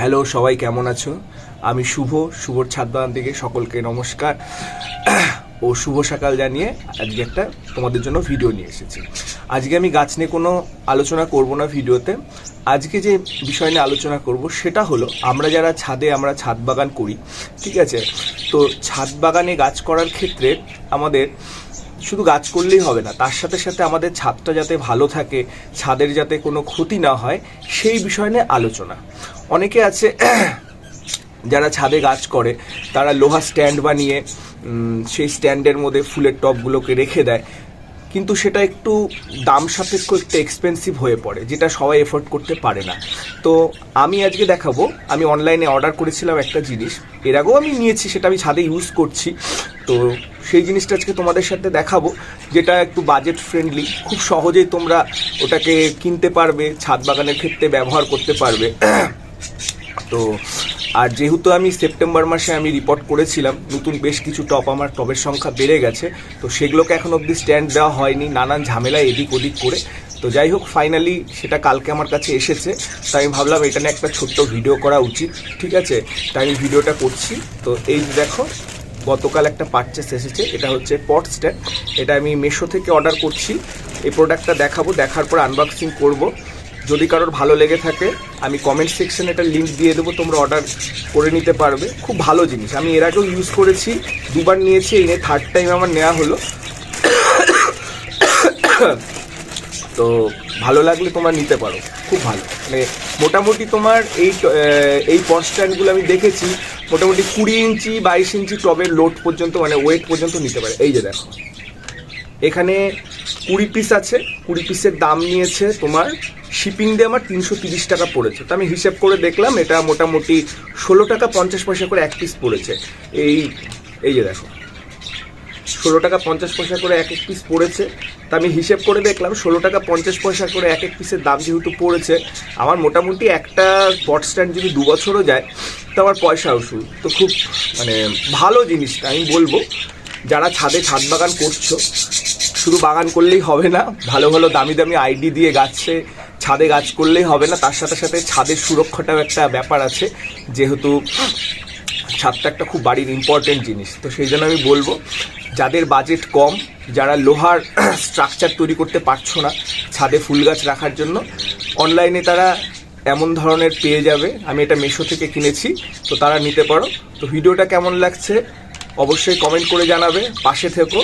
Hello, সবাই কেমন আছো? আমি শুভর ছাদ বাগান থেকে সকলকে নমস্কার ও শুভ সকাল জানিয়ে আজকে একটা তোমাদের জন্য ভিডিও নিয়ে এসেছি। আজকে আমি গাছ নিয়ে কোনো আলোচনা করব না ভিডিওতে। আজকে যে বিষয় নিয়ে আলোচনা করব সেটা হলো আমরা যারা আমরা ছাদ বাগান করি, ঠিক আছে? তো ছাদ বাগানে গাছ করার ক্ষেত্রে আমাদের শুধু গাছ করলেই হবে না, তার সাথে সাথে আমাদের ছাদটা যাতে ভালো থাকে, ছাদের যাতে কোনো ক্ষতি না হয়, সেই বিষয় নিয়ে আলোচনা। অনেকে আছে যারা ছাদে গাছ করে, তারা লোহা স্ট্যান্ড বানিয়ে সেই স্ট্যান্ডের মধ্যে ফুলের টবগুলোকে রেখে দেয়, কিন্তু সেটা একটু দাম সাপেক্ষ, একটু এক্সপেন্সিভ হয়ে পড়ে, যেটা সবাই এফোর্ড করতে পারে না। তো আমি আজকে দেখাবো, আমি অনলাইনে অর্ডার করেছিলাম একটা জিনিস, এর আগেও আমি নিয়েছি, সেটা আমি ছাদে ইউজ করছি। তো সেই জিনিসটা আজকে তোমাদের সাথে দেখাবো, যেটা একটু বাজেট ফ্রেন্ডলি, খুব সহজেই তোমরা ওটাকে কিনতে পারবে, ছাদ বাগানের ক্ষেত্রে ব্যবহার করতে পারবে। তো আর যেহেতু আমি সেপ্টেম্বর মাসে আমি রিপোর্ট করেছিলাম নতুন বেশ কিছু আমার টবের সংখ্যা বেড়ে গেছে, তো সেগুলোকে এখন অবধি স্ট্যান্ড দেওয়া হয়নি, নানান ঝামেলা এদিক ওদিক করে। তো যাই হোক, ফাইনালি সেটা কালকে আমার কাছে এসেছে। তাই আমি ভাবলাম এটা নিয়ে একটা ছোট্ট ভিডিও করা উচিত, ঠিক আছে? তাই আমি ভিডিওটা করছি। তো এই দেখো, গতকাল একটা পারচেস এসেছে, এটা হচ্ছে পট স্ট্যান্ড। এটা আমি মেশো থেকে অর্ডার করছি। এই প্রোডাক্টটা দেখাবো, দেখার পর আনবক্সিং করব। যদি কারোর ভালো লেগে থাকে আমি কমেন্ট সেকশনে একটা লিঙ্ক দিয়ে দেবো, তোমরা অর্ডার করে নিতে পারবে। খুব ভালো জিনিস, আমি এর আগেও ইউজ করেছি, দুবার নিয়েছি, এই নিয়ে থার্ড টাইম আমার নেওয়া হলো। তো ভালো লাগলে তোমরা নিতে পারো, খুব ভালো। মানে মোটামুটি তোমার এই পট স্ট্যান্ডগুলো আমি দেখেছি মোটামুটি 20 ইঞ্চি 22 ইঞ্চি টবের লোড পর্যন্ত, মানে ওয়েট পর্যন্ত নিতে পারে। এই যে দেখো, এখানে 20 পিস আছে, 20 পিসের দাম নিয়েছে তোমার, শিপিং দিয়ে আমার 330 টাকা পড়েছে। তো আমি হিসেব করে দেখলাম, এটা মোটামুটি 16 টাকা 50 পয়সা করে এক পিস পড়েছে। এই যে দেখো, 16 টাকা 50 পয়সা করে এক পিস পড়েছে। তা আমি হিসেব করে দেখলাম 16 টাকা 50 পয়সা করে এক পিসের দাম যেহেতু পড়েছে, আমার মোটামুটি একটা পট স্ট্যান্ড যদি 2 বছরও যায়, তো আমার পয়সা উসুল। তো খুব মানে ভালো জিনিসটা আমি বলবো, যারা ছাদ বাগান করছো, শুধু বাগান করলেই হবে না, ভালো ভালো দামি দামি আইডি দিয়ে ছাদে গাছ করলেই হবে না, তার সাথে সাথে ছাদের সুরক্ষাটাও একটা ব্যাপার আছে, যেহেতু ছাদটা একটা খুব বাড়ির ইম্পর্টেন্ট জিনিস। তো সেই জন্য আমি বলবো, যাদের বাজেট কম, যারা লোহার স্ট্রাকচার তৈরি করতে পারছো না ছাদে ফুল গাছ রাখার জন্য, অনলাইনে তারা এমন ধরনের পেয়ে যাবে। আমি এটা মেশো থেকে কিনেছি, তো তারা নিতে পারো। তো ভিডিওটা কেমন লাগছে অবশ্যই কমেন্ট করে জানাবে, পাশে থেকো।